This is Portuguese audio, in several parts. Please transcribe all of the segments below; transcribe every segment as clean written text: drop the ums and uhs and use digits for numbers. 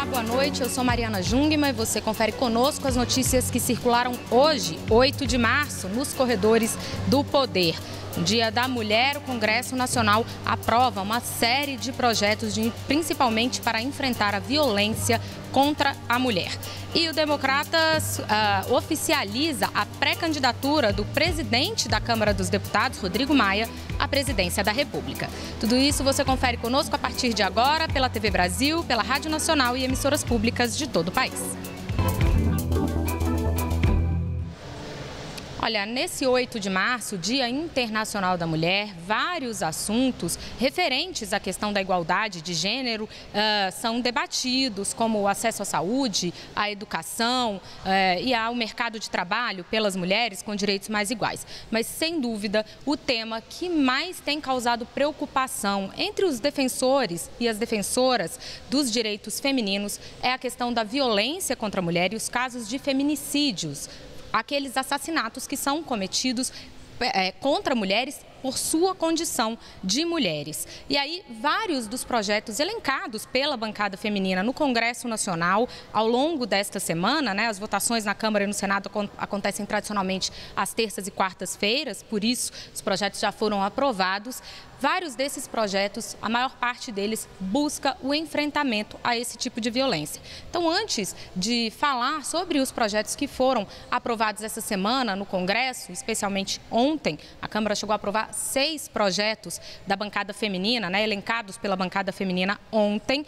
boa noite. Eu sou Mariana Jungmann e você confere conosco as notícias que circularam hoje, 8 de março, nos corredores do Poder. No Dia da Mulher, o Congresso Nacional aprova uma série de projetos, principalmente para enfrentar a violência contra a mulher. E o Democratas oficializa a pré-candidatura do presidente da Câmara dos Deputados, Rodrigo Maia, à presidência da República. Tudo isso você confere conosco a partir de agora pela TV Brasil, pela Rádio Nacional e emissoras públicas de todo o país. Olha, nesse 8 de março, Dia Internacional da Mulher, vários assuntos referentes à questão da igualdade de gênero são debatidos, como o acesso à saúde, à educação e ao mercado de trabalho pelas mulheres com direitos mais iguais. Mas, sem dúvida, o tema que mais tem causado preocupação entre os defensores e as defensoras dos direitos femininos é a questão da violência contra a mulher e os casos de feminicídios. Aqueles assassinatos que são cometidos contra mulheres por sua condição de mulheres. E aí, vários dos projetos elencados pela bancada feminina no Congresso Nacional ao longo desta semana, as votações na Câmara e no Senado acontecem tradicionalmente às terças e quartas-feiras, por isso os projetos já foram aprovados. Vários desses projetos, a maior parte deles, busca o enfrentamento a esse tipo de violência. Então, antes de falar sobre os projetos que foram aprovados essa semana no Congresso, especialmente ontem, a Câmara chegou a aprovar 6 projetos da bancada feminina, elencados pela bancada feminina ontem.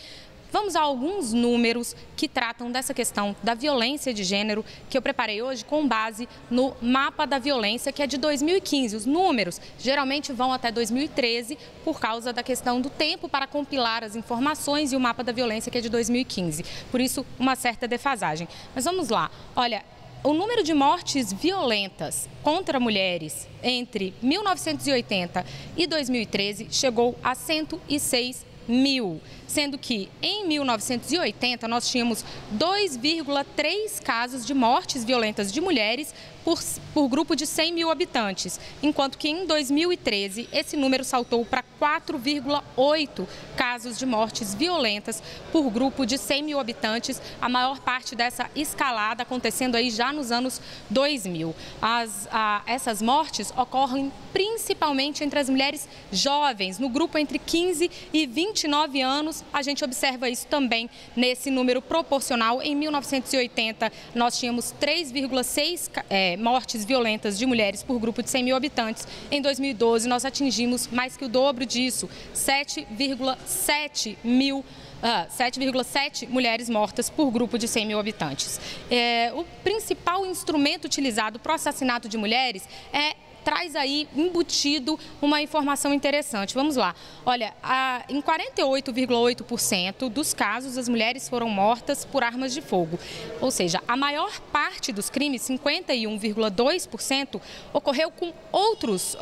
Vamos a alguns números que tratam dessa questão da violência de gênero que eu preparei hoje com base no mapa da violência, que é de 2015. Os números geralmente vão até 2013 por causa da questão do tempo para compilar as informações e o mapa da violência, que é de 2015. Por isso, uma certa defasagem. Mas vamos lá. Olha, o número de mortes violentas contra mulheres entre 1980 e 2013 chegou a 106 mil, sendo que em 1980 nós tínhamos 2,3 casos de mortes violentas de mulheres por grupo de 100 mil habitantes, enquanto que em 2013 esse número saltou para 4,8 casos de mortes violentas por grupo de 100 mil habitantes, a maior parte dessa escalada acontecendo aí já nos anos 2000. Essas mortes ocorrem principalmente entre as mulheres jovens, no grupo entre 15 e 29 anos, a gente observa isso também nesse número proporcional. Em 1980, nós tínhamos 3,6 mortes violentas de mulheres por grupo de 100 mil habitantes. Em 2012, nós atingimos mais que o dobro disso, 7,7 mulheres mortas por grupo de 100 mil habitantes. O principal instrumento utilizado para o assassinato de mulheres traz aí embutido uma informação interessante. Vamos lá. Olha, em 48,8% dos casos, as mulheres foram mortas por armas de fogo. Ou seja, a maior parte dos crimes, 51,2%, ocorreu com outros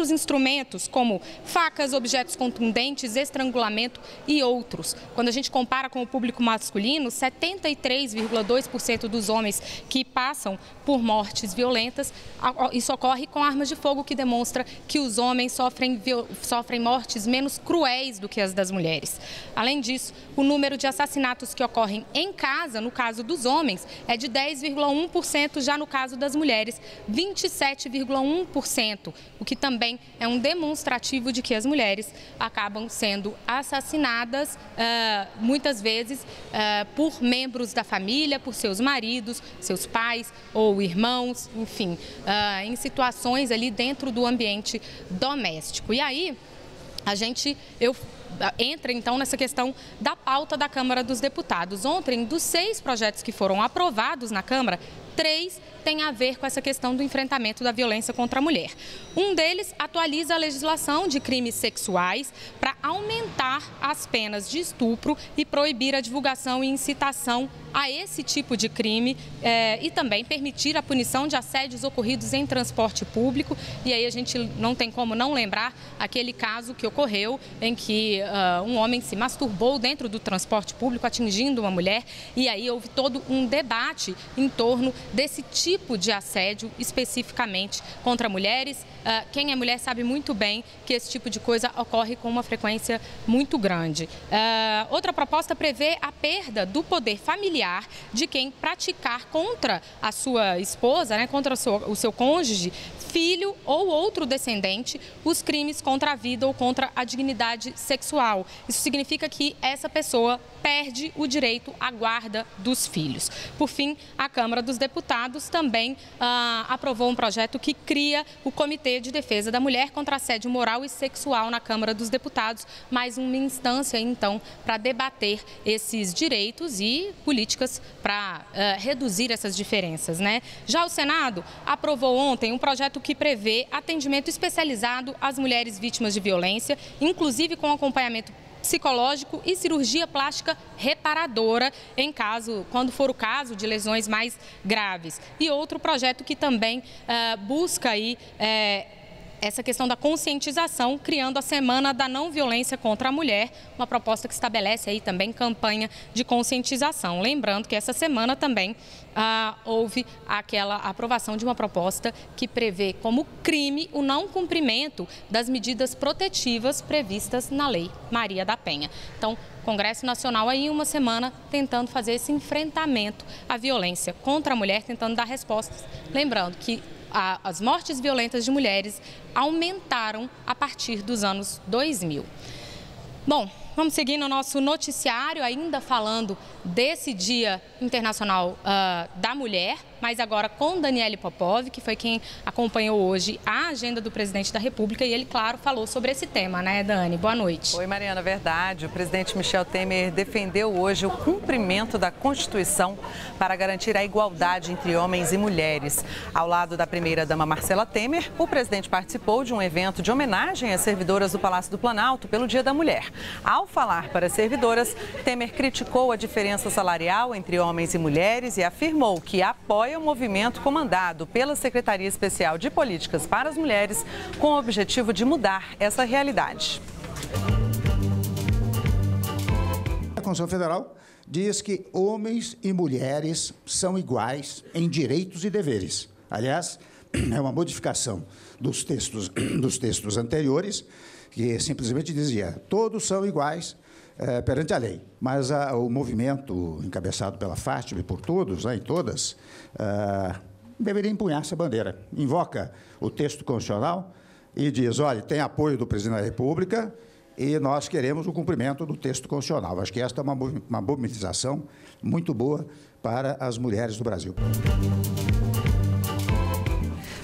instrumentos, como facas, objetos contundentes, estrangulamento e outros. Quando a gente compara com o público masculino, 73,2% dos homens que passam por mortes violentas, isso ocorre com armas de fogo, que demonstra que os homens sofrem mortes menos cruéis do que as das mulheres. Além disso, o número de assassinatos que ocorrem em casa, no caso dos homens, é de 10,1%, já no caso das mulheres, 27,1%, o que também é um demonstrativo de que as mulheres acabam sendo assassinadas, muitas vezes, por membros da família, por seus maridos, seus pais ou irmãos, enfim, em situações ali dentro do ambiente doméstico. E aí, entra então nessa questão da pauta da Câmara dos Deputados. Ontem, dos 6 projetos que foram aprovados na Câmara, 3 têm a ver com essa questão do enfrentamento da violência contra a mulher. Um deles atualiza a legislação de crimes sexuais para aumentar as penas de estupro e proibir a divulgação e incitação a esse tipo de crime e também permitir a punição de assédios ocorridos em transporte público. E aí a gente não tem como não lembrar aquele caso que ocorreu em que um homem se masturbou dentro do transporte público, atingindo uma mulher, e aí houve todo um debate em torno desse tipo de assédio especificamente contra mulheres. Quem é mulher sabe muito bem que esse tipo de coisa ocorre com uma frequência muito grande. Outra proposta prevê a perda do poder familiar de quem praticar contra a sua esposa, né, contra o seu cônjuge, filho ou outro descendente, os crimes contra a vida ou contra a dignidade sexual. Isso significa que essa pessoa perde o direito à guarda dos filhos. Por fim, a Câmara dos Deputados também aprovou um projeto que cria o Comitê de Defesa da Mulher contra Assédio Moral e Sexual na Câmara dos Deputados, mais uma instância, então, para debater esses direitos e políticas para reduzir essas diferenças, né? Já o Senado aprovou ontem um projeto que prevê atendimento especializado às mulheres vítimas de violência, inclusive com acompanhamento psicológico e cirurgia plástica reparadora quando for o caso de lesões mais graves. E outro projeto que também busca aí essa questão da conscientização, criando a Semana da Não Violência contra a Mulher, uma proposta que estabelece aí também campanha de conscientização. Lembrando que essa semana também houve aquela aprovação de uma proposta que prevê como crime o não cumprimento das medidas protetivas previstas na Lei Maria da Penha. Então, Congresso Nacional aí uma semana tentando fazer esse enfrentamento à violência contra a mulher, tentando dar respostas. Lembrando que as mortes violentas de mulheres aumentaram a partir dos anos 2000. Bom, vamos seguir no nosso noticiário, ainda falando desse Dia Internacional da Mulher, mas agora com Daniele Popov, que foi quem acompanhou hoje a agenda do presidente da República, e ele, claro, falou sobre esse tema, né, Dani? Boa noite. Oi, Mariana, verdade. O presidente Michel Temer defendeu hoje o cumprimento da Constituição para garantir a igualdade entre homens e mulheres. Ao lado da primeira-dama Marcela Temer, o presidente participou de um evento de homenagem às servidoras do Palácio do Planalto pelo Dia da Mulher. Ao falar para as servidoras, Temer criticou a diferença salarial entre homens e mulheres e afirmou que apoia o movimento comandado pela Secretaria Especial de Políticas para as Mulheres com o objetivo de mudar essa realidade. A Constituição Federal diz que homens e mulheres são iguais em direitos e deveres. Aliás, é uma modificação dos textos anteriores, que simplesmente dizia todos são iguais perante a lei. Mas o movimento encabeçado pela Fátima e por todos, né, e todas, deveria empunhar essa bandeira. Invoca o texto constitucional e diz, olha, tem apoio do presidente da República e nós queremos o cumprimento do texto constitucional. Acho que esta é uma mobilização muito boa para as mulheres do Brasil.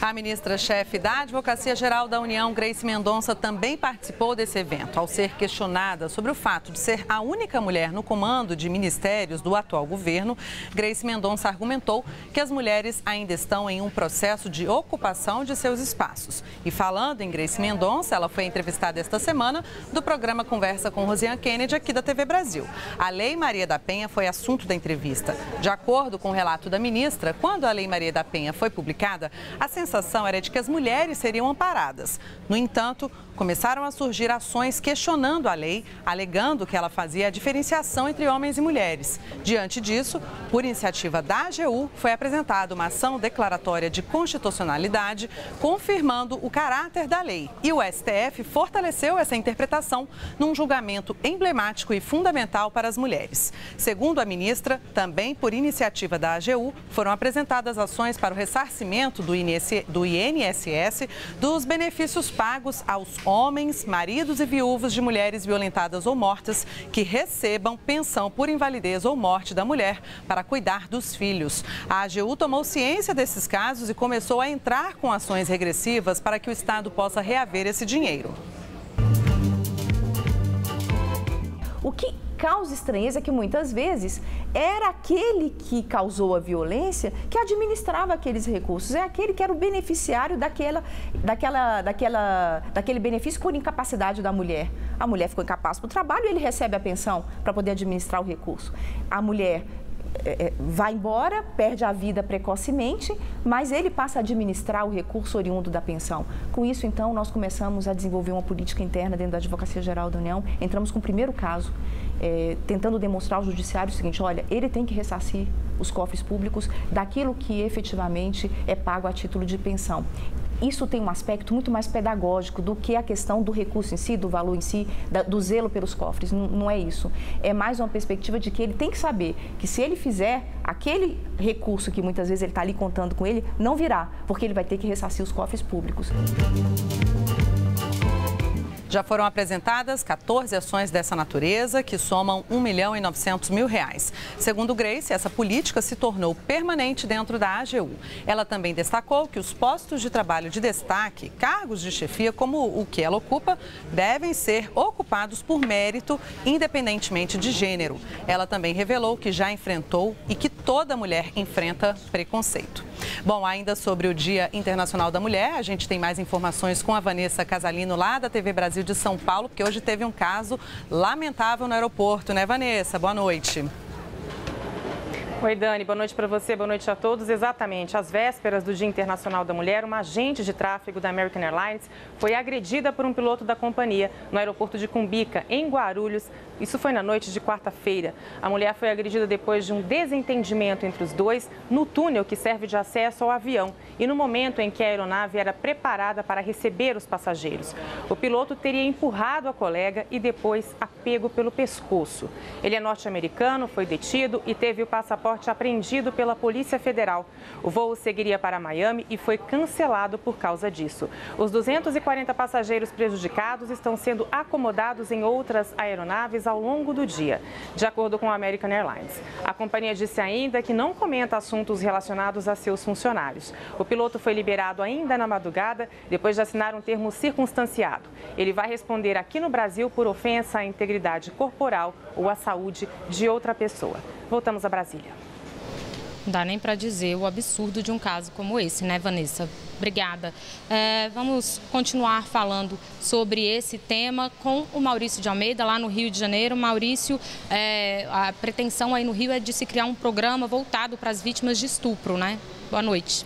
A ministra-chefe da Advocacia Geral da União, Grace Mendonça, também participou desse evento. Ao ser questionada sobre o fato de ser a única mulher no comando de ministérios do atual governo, Grace Mendonça argumentou que as mulheres ainda estão em um processo de ocupação de seus espaços. E falando em Grace Mendonça, ela foi entrevistada esta semana do programa Conversa com Rosiane Kennedy, aqui da TV Brasil. A Lei Maria da Penha foi assunto da entrevista. De acordo com o relato da ministra, quando a Lei Maria da Penha foi publicada, a sensação era de que as mulheres seriam amparadas. No entanto, começaram a surgir ações questionando a lei, alegando que ela fazia a diferenciação entre homens e mulheres. Diante disso, por iniciativa da AGU, foi apresentada uma ação declaratória de constitucionalidade, confirmando o caráter da lei. E o STF fortaleceu essa interpretação num julgamento emblemático e fundamental para as mulheres. Segundo a ministra, também por iniciativa da AGU, foram apresentadas ações para o ressarcimento do INSS dos benefícios pagos aos homens, maridos e viúvos de mulheres violentadas ou mortas que recebam pensão por invalidez ou morte da mulher para cuidar dos filhos. A AGU tomou ciência desses casos e começou a entrar com ações regressivas para que o Estado possa reaver esse dinheiro. O que causa estranheza é que muitas vezes era aquele que causou a violência que administrava aqueles recursos, é aquele que era o beneficiário daquele benefício por incapacidade da mulher. A mulher ficou incapaz para o trabalho e ele recebe a pensão para poder administrar o recurso. A mulher vai embora, perde a vida precocemente, mas ele passa a administrar o recurso oriundo da pensão. Com isso, então, nós começamos a desenvolver uma política interna dentro da Advocacia Geral da União. Entramos com o primeiro caso, tentando demonstrar ao judiciário o seguinte: olha, ele tem que ressarcir os cofres públicos daquilo que efetivamente é pago a título de pensão. Isso tem um aspecto muito mais pedagógico do que a questão do recurso em si, do valor em si, do zelo pelos cofres. Não é isso. É mais uma perspectiva de que ele tem que saber que se ele fizer, aquele recurso que muitas vezes ele está ali contando com ele, não virá, porque ele vai ter que ressarcir os cofres públicos. Já foram apresentadas 14 ações dessa natureza, que somam R$1.900.000. Segundo Grace, essa política se tornou permanente dentro da AGU. Ela também destacou que os postos de trabalho de destaque, cargos de chefia, como o que ela ocupa, devem ser ocupados por mérito, independentemente de gênero. Ela também revelou que já enfrentou e que toda mulher enfrenta preconceito. Bom, ainda sobre o Dia Internacional da Mulher, a gente tem mais informações com a Vanessa Casalino, lá da TV Brasil de São Paulo, porque hoje teve um caso lamentável no aeroporto, né, Vanessa? Boa noite. Oi, Dani, boa noite para você, boa noite a todos. Exatamente, às vésperas do Dia Internacional da Mulher, uma agente de tráfego da American Airlines foi agredida por um piloto da companhia no aeroporto de Cumbica, em Guarulhos. Isso foi na noite de quarta-feira. A mulher foi agredida depois de um desentendimento entre os dois no túnel que serve de acesso ao avião e no momento em que a aeronave era preparada para receber os passageiros. O piloto teria empurrado a colega e depois a pego pelo pescoço. Ele é norte-americano, foi detido e teve o passaporte apreendido pela Polícia Federal. O voo seguiria para Miami e foi cancelado por causa disso. Os 240 passageiros prejudicados estão sendo acomodados em outras aeronaves ao longo do dia, de acordo com a American Airlines. A companhia disse ainda que não comenta assuntos relacionados a seus funcionários. O piloto foi liberado ainda na madrugada, depois de assinar um termo circunstanciado. Ele vai responder aqui no Brasil por ofensa à integridade corporal ou à saúde de outra pessoa. Voltamos a Brasília. Não dá nem para dizer o absurdo de um caso como esse, né, Vanessa? Obrigada. Vamos continuar falando sobre esse tema com o Maurício de Almeida, lá no Rio de Janeiro. Maurício, a pretensão aí no Rio é de se criar um programa voltado para as vítimas de estupro, né? Boa noite.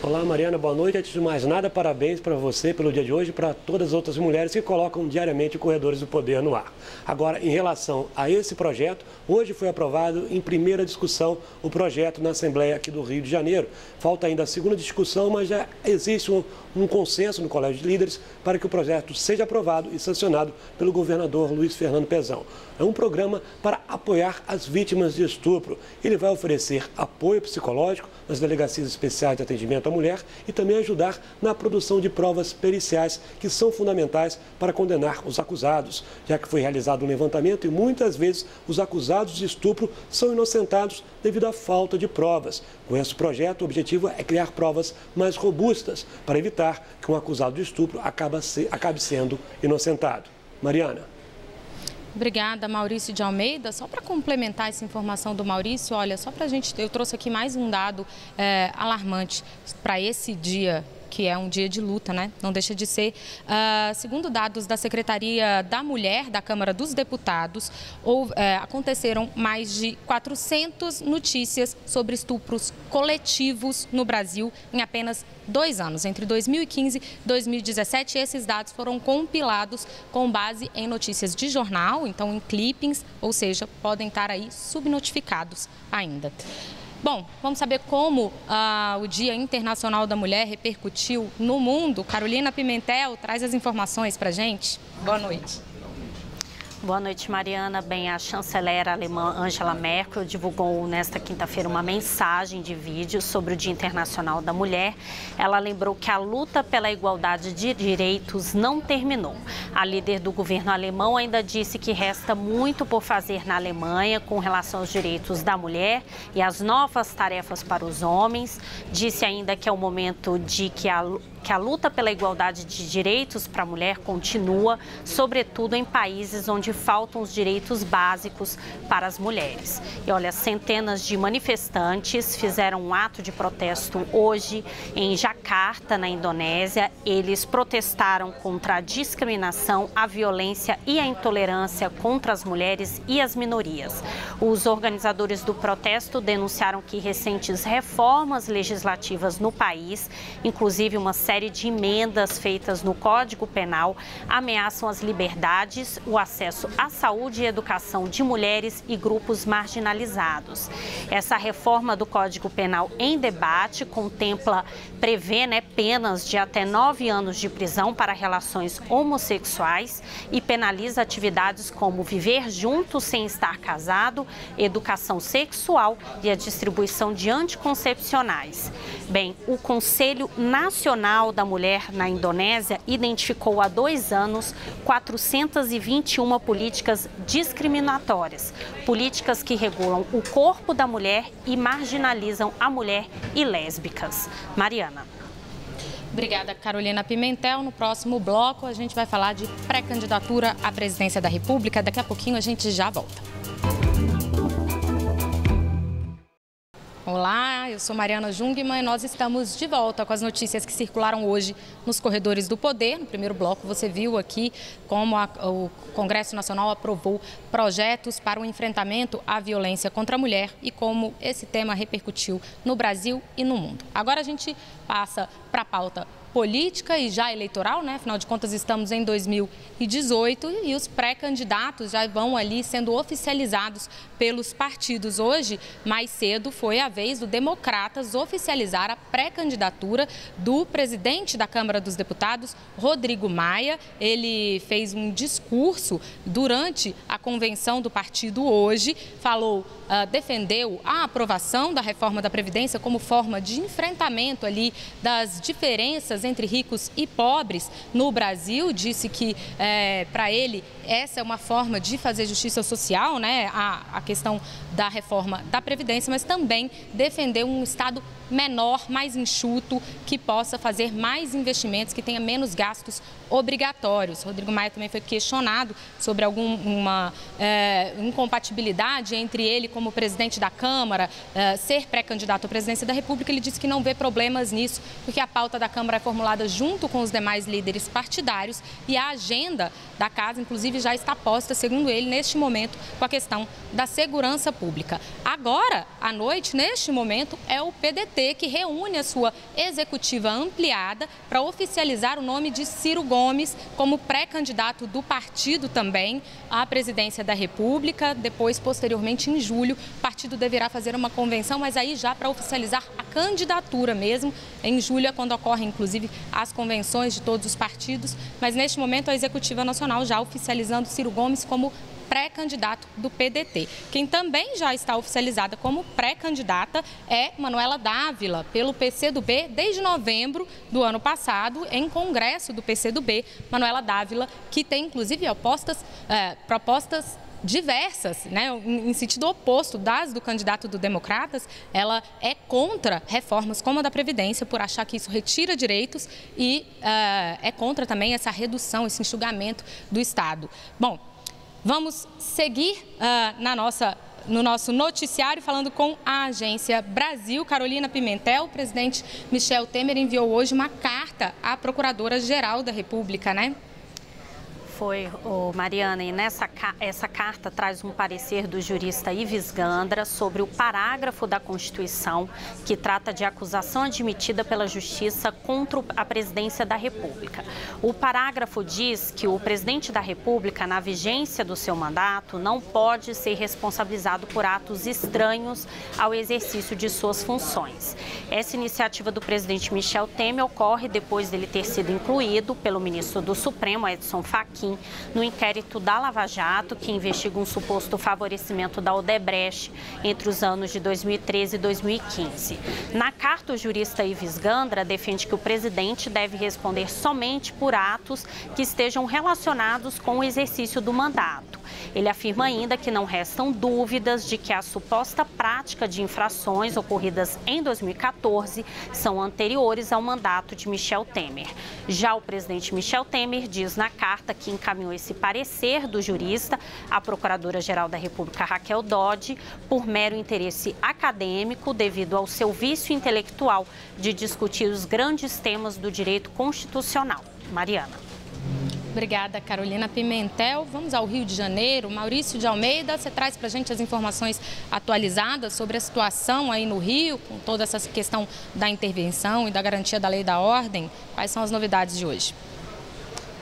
Olá, Mariana, boa noite. Antes de mais nada, parabéns para você pelo dia de hoje e para todas as outras mulheres que colocam diariamente Corredores do Poder no ar. Agora, em relação a esse projeto, hoje foi aprovado em primeira discussão o projeto na Assembleia aqui do Rio de Janeiro. Falta ainda a segunda discussão, mas já existe um consenso no Colégio de Líderes para que o projeto seja aprovado e sancionado pelo governador Luiz Fernando Pezão. É um programa para apoiar as vítimas de estupro. Ele vai oferecer apoio psicológico nas delegacias especiais de atendimento à mulher e também ajudar na produção de provas periciais que são fundamentais para condenar os acusados, já que foi realizado um levantamento e muitas vezes os acusados de estupro são inocentados devido à falta de provas. Com esse projeto, o objetivo é criar provas mais robustas para evitar que um acusado de estupro acabe sendo inocentado. Mariana. Obrigada, Maurício de Almeida. Só para complementar essa informação do Maurício, olha, só para a gente, eu trouxe aqui mais um dado alarmante para esse dia, que é um dia de luta, né? Não deixa de ser. Segundo dados da Secretaria da Mulher da Câmara dos Deputados, aconteceram mais de 400 notícias sobre estupros coletivos no Brasil em apenas 2 anos, entre 2015 e 2017. Esses dados foram compilados com base em notícias de jornal, então em clippings, ou seja, podem estar aí subnotificados ainda. Bom, vamos saber como o Dia Internacional da Mulher repercutiu no mundo. Carolina Pimentel traz as informações para a gente. Boa noite. Boa noite, Mariana. Bem, a chanceler alemã Angela Merkel divulgou nesta quinta-feira uma mensagem de vídeo sobre o Dia Internacional da Mulher. Ela lembrou que a luta pela igualdade de direitos não terminou. A líder do governo alemão ainda disse que resta muito por fazer na Alemanha com relação aos direitos da mulher e as novas tarefas para os homens. Disse ainda que é o momento de que que a luta pela igualdade de direitos para a mulher continua, sobretudo em países onde faltam os direitos básicos para as mulheres. E olha, centenas de manifestantes fizeram um ato de protesto hoje em Jakarta, na Indonésia. Eles protestaram contra a discriminação, a violência e a intolerância contra as mulheres e as minorias. Os organizadores do protesto denunciaram que recentes reformas legislativas no país, inclusive uma série de emendas feitas no Código Penal, ameaçam as liberdades, o acesso à saúde e educação de mulheres e grupos marginalizados. Essa reforma do Código Penal em debate prevê penas de até 9 anos de prisão para relações homossexuais e penaliza atividades como viver junto sem estar casado, educação sexual e a distribuição de anticoncepcionais. Bem, o Conselho Nacional da Mulher na Indonésia identificou há 2 anos 421 políticas discriminatórias, políticas que regulam o corpo da mulher e marginalizam a mulher e lésbicas. Mariana. Obrigada, Carolina Pimentel. No próximo bloco, a gente vai falar de pré-candidatura à presidência da República. Daqui a pouquinho a gente já volta. Olá, eu sou Mariana Jungmann e nós estamos de volta com as notícias que circularam hoje nos corredores do poder. No primeiro bloco você viu aqui como o Congresso Nacional aprovou projetos para o enfrentamento à violência contra a mulher e como esse tema repercutiu no Brasil e no mundo. Agora a gente passa para a pauta política e já eleitoral, né? Afinal de contas, estamos em 2018 e os pré-candidatos já vão ali sendo oficializados pelos partidos. Hoje, mais cedo, foi a vez do Democratas oficializar a pré-candidatura do presidente da Câmara dos Deputados, Rodrigo Maia. Ele fez um discurso durante a convenção do partido hoje, defendeu a aprovação da reforma da Previdência como forma de enfrentamento ali das diferenças entre ricos e pobres no Brasil. Disse que, para ele, essa é uma forma de fazer justiça social, né? A questão da reforma da Previdência, mas também defendeu um Estado menor, mais enxuto, que possa fazer mais investimentos, que tenha menos gastos obrigatórios. Rodrigo Maia também foi questionado sobre alguma incompatibilidade entre ele como presidente da Câmara, ser pré-candidato à presidência da República. Ele disse que não vê problemas nisso, porque a pauta da Câmara é formulada junto com os demais líderes partidários e a agenda da casa, inclusive, já está posta, segundo ele, neste momento, com a questão da segurança pública. Agora, à noite, neste momento, é o PDT que reúne a sua executiva ampliada para oficializar o nome de Ciro Gomes como pré-candidato do partido também à presidência da República. Depois, posteriormente, em julho, o partido deverá fazer uma convenção, mas aí já para oficializar a candidatura mesmo. Em julho é quando ocorrem, inclusive, as convenções de todos os partidos, mas neste momento a Executiva Nacional já oficializando Ciro Gomes como pré-candidato do PDT. Quem também já está oficializada como pré-candidata é Manuela Dávila, pelo PCdoB, desde novembro do ano passado, em congresso do PCdoB. Manuela Dávila, que tem, inclusive, propostas diversas, né, em sentido oposto das do candidato do Democratas. Ela é contra reformas como a da Previdência, por achar que isso retira direitos e é contra também essa redução, esse enxugamento do Estado. Bom, vamos seguir no nosso noticiário falando com a Agência Brasil. Carolina Pimentel, o presidente Michel Temer enviou hoje uma carta à Procuradora-Geral da República, né? Foi, Mariana, e essa carta traz um parecer do jurista Ives Gandra sobre o parágrafo da Constituição que trata de acusação admitida pela Justiça contra a presidência da República. O parágrafo diz que o presidente da República, na vigência do seu mandato, não pode ser responsabilizado por atos estranhos ao exercício de suas funções. Essa iniciativa do presidente Michel Temer ocorre depois dele ter sido incluído pelo ministro do Supremo, Edson Fachin, Faquin no inquérito da Lava Jato, que investiga um suposto favorecimento da Odebrecht entre os anos de 2013 e 2015. Na carta, o jurista Ives Gandra defende que o presidente deve responder somente por atos que estejam relacionados com o exercício do mandato. Ele afirma ainda que não restam dúvidas de que a suposta prática de infrações ocorridas em 2014 são anteriores ao mandato de Michel Temer. Já o presidente Michel Temer diz na carta que encaminhou esse parecer do jurista à Procuradora-Geral da República, Raquel Dodge, por mero interesse acadêmico, devido ao seu vício intelectual de discutir os grandes temas do direito constitucional. Mariana. Obrigada, Carolina Pimentel. Vamos ao Rio de Janeiro. Maurício de Almeida, você traz para a gente as informações atualizadas sobre a situação aí no Rio, com toda essa questão da intervenção e da garantia da lei e da ordem. Quais são as novidades de hoje?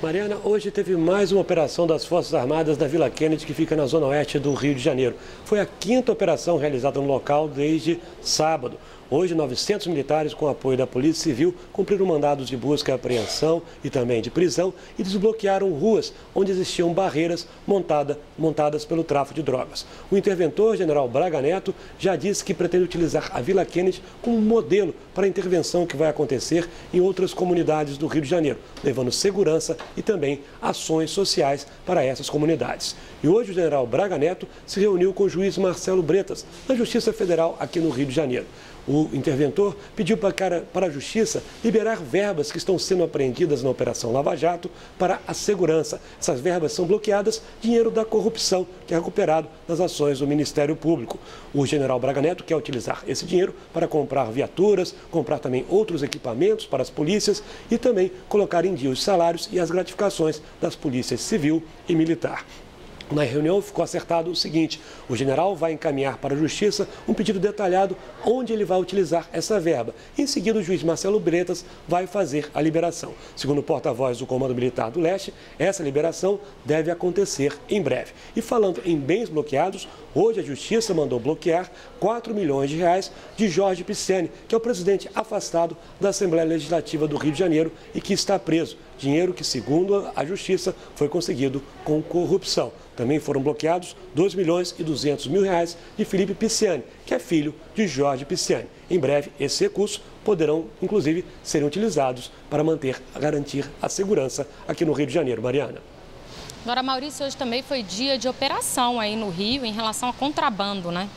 Mariana, hoje teve mais uma operação das Forças Armadas da Vila Kennedy, que fica na zona oeste do Rio de Janeiro. Foi a 5ª operação realizada no local desde sábado. Hoje, 900 militares, com apoio da Polícia Civil, cumpriram mandados de busca e apreensão e também de prisão e desbloquearam ruas onde existiam barreiras montadas pelo tráfico de drogas. O interventor, general Braga Neto, já disse que pretende utilizar a Vila Kennedy como modelo para a intervenção que vai acontecer em outras comunidades do Rio de Janeiro, levando segurança e também ações sociais para essas comunidades. E hoje o general Braga Neto se reuniu com o juiz Marcelo Bretas, da Justiça Federal aqui no Rio de Janeiro. O interventor pediu para a Justiça liberar verbas que estão sendo apreendidas na Operação Lava Jato para a segurança. Essas verbas são bloqueadas, dinheiro da corrupção, que é recuperado nas ações do Ministério Público. O general Braga Neto quer utilizar esse dinheiro para comprar viaturas, comprar também outros equipamentos para as polícias e também colocar em dia os salários e as gratificações das polícias civil e militar. Na reunião ficou acertado o seguinte: o general vai encaminhar para a Justiça um pedido detalhado onde ele vai utilizar essa verba. Em seguida, o juiz Marcelo Bretas vai fazer a liberação. Segundo o porta-voz do Comando Militar do Leste, essa liberação deve acontecer em breve. E falando em bens bloqueados, hoje a Justiça mandou bloquear 4 milhões de reais de Jorge Pisciani, que é o presidente afastado da Assembleia Legislativa do Rio de Janeiro e que está preso. Dinheiro que, segundo a Justiça, foi conseguido com corrupção. Também foram bloqueados 2 milhões e 200 mil reais de Felipe Pisciani, que é filho de Jorge Pisciani. Em breve, esses recursos poderão, inclusive, serem utilizados para garantir a segurança aqui no Rio de Janeiro. Mariana. Agora, Maurício, hoje também foi dia de operação aí no Rio em relação a contrabando, né?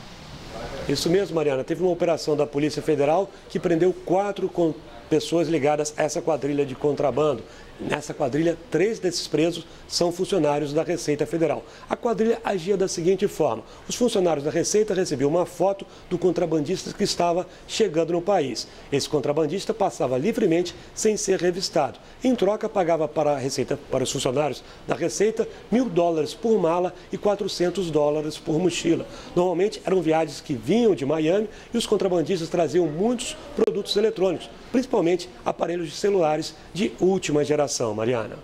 Isso mesmo, Mariana. Teve uma operação da Polícia Federal que prendeu 4 pessoas ligadas a essa quadrilha de contrabando. Nessa quadrilha, 3 desses presos são funcionários da Receita Federal. A quadrilha agia da seguinte forma: os funcionários da Receita recebiam uma foto do contrabandista que estava chegando no país. Esse contrabandista passava livremente sem ser revistado. Em troca, pagava para a Receita, para os funcionários da Receita, $1.000 por mala e $400 por mochila. Normalmente eram viagens que vinham de Miami e os contrabandistas traziam muitos produtos eletrônicos, principalmente aparelhos de celulares de última geração. Mariana.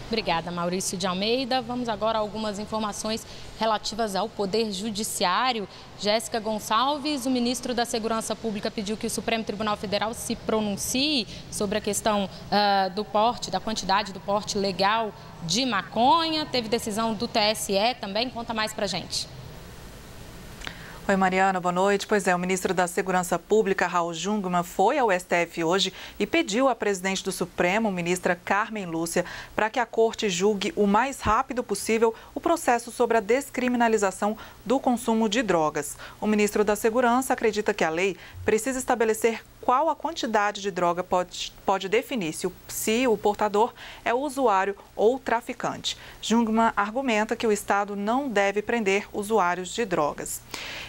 Obrigada, Maurício de Almeida. Vamos agora a algumas informações relativas ao Poder Judiciário. Jéssica Gonçalves, o ministro da Segurança Pública, pediu que o Supremo Tribunal Federal se pronuncie sobre a questão do porte, da quantidade do porte legal de maconha. Teve decisão do TSE também. Conta mais pra gente. Oi, Mariana, boa noite. Pois é, o ministro da Segurança Pública, Raul Jungmann, foi ao STF hoje e pediu à presidente do Supremo, ministra Carmen Lúcia, para que a corte julgue o mais rápido possível o processo sobre a descriminalização do consumo de drogas. O ministro da Segurança acredita que a lei precisa estabelecer qual a quantidade de droga pode definir se o portador é o usuário ou traficante. Jungmann argumenta que o Estado não deve prender usuários de drogas.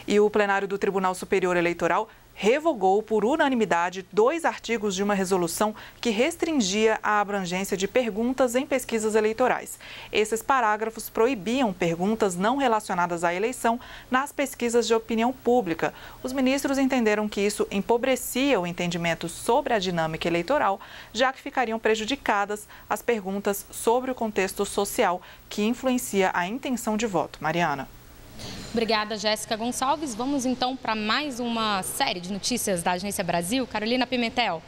E o plenário do Tribunal Superior Eleitoral revogou por unanimidade 2 artigos de uma resolução que restringia a abrangência de perguntas em pesquisas eleitorais. Esses parágrafos proibiam perguntas não relacionadas à eleição nas pesquisas de opinião pública. Os ministros entenderam que isso empobrecia o entendimento sobre a dinâmica eleitoral, já que ficariam prejudicadas as perguntas sobre o contexto social que influencia a intenção de voto. Mariana. Obrigada, Jéssica Gonçalves. Vamos então para mais uma série de notícias da Agência Brasil. Carolina Pimentel.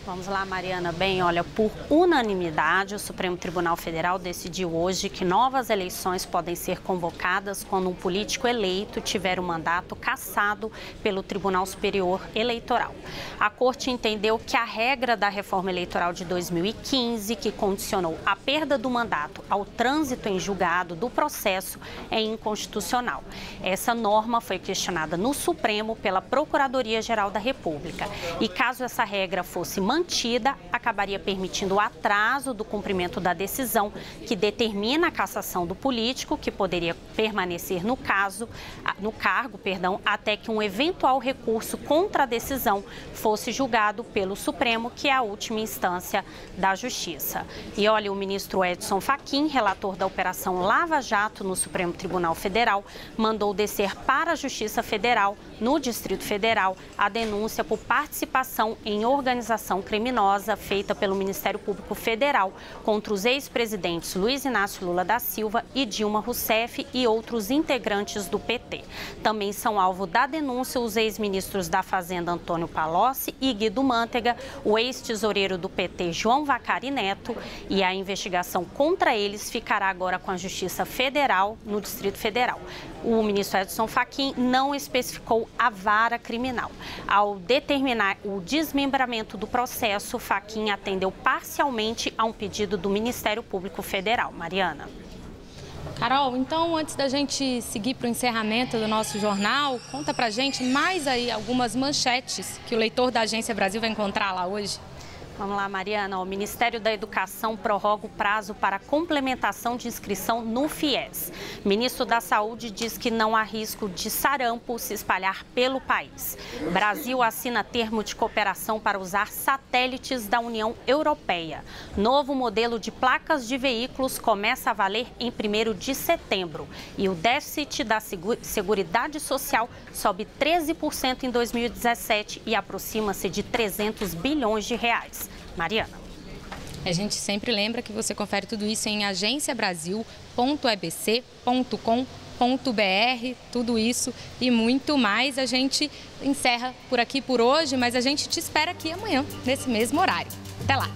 Vamos lá, Mariana. Bem, olha, por unanimidade, o Supremo Tribunal Federal decidiu hoje que novas eleições podem ser convocadas quando um político eleito tiver o mandato cassado pelo Tribunal Superior Eleitoral. A Corte entendeu que a regra da reforma eleitoral de 2015, que condicionou a perda do mandato ao trânsito em julgado do processo, é inconstitucional. Essa norma foi questionada no Supremo pela Procuradoria-Geral da República. E caso essa regra fosse mantida, acabaria permitindo o atraso do cumprimento da decisão que determina a cassação do político, que poderia permanecer no cargo, até que um eventual recurso contra a decisão fosse julgado pelo Supremo, que é a última instância da Justiça. E olha, o ministro Edson Fachin, relator da Operação Lava Jato no Supremo Tribunal Federal, mandou descer para a Justiça Federal, no Distrito Federal, a denúncia por participação em organização criminosa feita pelo Ministério Público Federal contra os ex-presidentes Luiz Inácio Lula da Silva e Dilma Rousseff e outros integrantes do PT. Também são alvo da denúncia os ex-ministros da Fazenda Antônio Palocci e Guido Mantega, o ex-tesoureiro do PT João Vacari Neto, e a investigação contra eles ficará agora com a Justiça Federal no Distrito Federal. O ministro Edson Fachin não especificou a vara criminal. Ao determinar o desmembramento do processo, Fachin atendeu parcialmente a um pedido do Ministério Público Federal. Mariana. Carol, então antes da gente seguir para o encerramento do nosso jornal, conta pra gente mais aí algumas manchetes que o leitor da Agência Brasil vai encontrar lá hoje. Vamos lá, Mariana. O Ministério da Educação prorroga o prazo para complementação de inscrição no FIES. O ministro da Saúde diz que não há risco de sarampo se espalhar pelo país. Brasil assina termo de cooperação para usar satélites da União Europeia. Novo modelo de placas de veículos começa a valer em 1º de setembro. E o déficit da Seguridade Social sobe 13% em 2017 e aproxima-se de 300 bilhões de reais. Mariana. A gente sempre lembra que você confere tudo isso em agenciabrasil.ebc.com.br, tudo isso e muito mais. A gente encerra por aqui por hoje, mas a gente te espera aqui amanhã, nesse mesmo horário. Até lá!